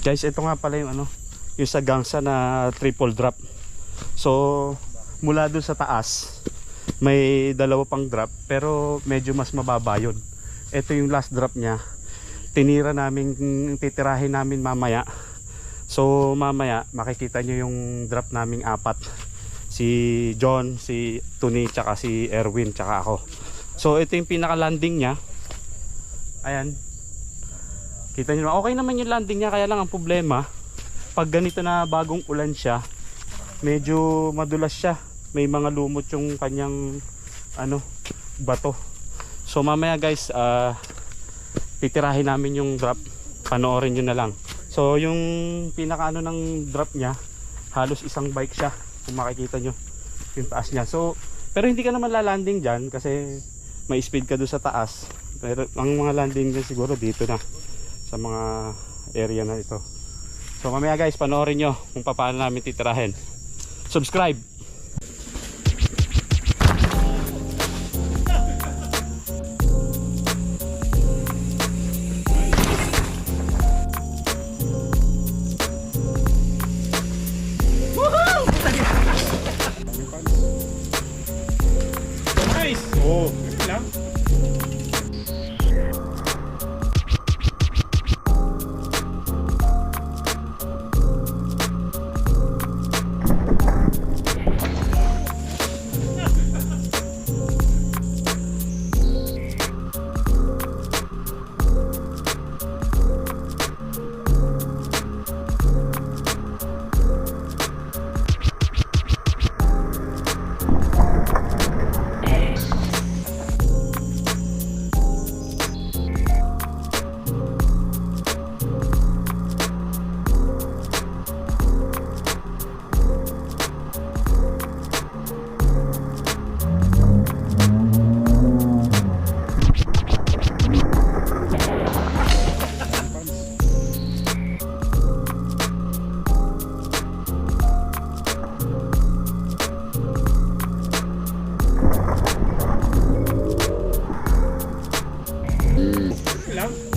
Guys, ito nga pala yung yung sa gangsa na triple drop. So mula dun sa taas may dalawa pang drop, pero medyo mas mababa yun. Ito yung last drop niya. Tinira namin, titirahin namin mamaya. So mamaya makikita nyo yung drop naming apat. Si John, si Tony, tsaka si Erwin, tsaka ako. So ito yung pinaka landing niya. Ayan, kita nyo, okay naman yung landing niya. Kaya lang ang problema, pag ganito na bagong ulan siya, medyo madulas siya. May mga lumot yung kanyang bato. So mamaya guys, titirahin namin yung drop. Panoorin nyo na lang. So yung pinaka ng drop niya, halos isang bike siya. Kung makikita nyo yung taas niya. So pero hindi ka naman lalanding dyan kasi may speed ka doon sa taas. Pero ang mga landing dyan siguro dito na sa mga area na ito. So mamaya guys, panoorin nyo kung paano namin titirahin. Subscribe! Nice! Oh, ganun lang. Lang.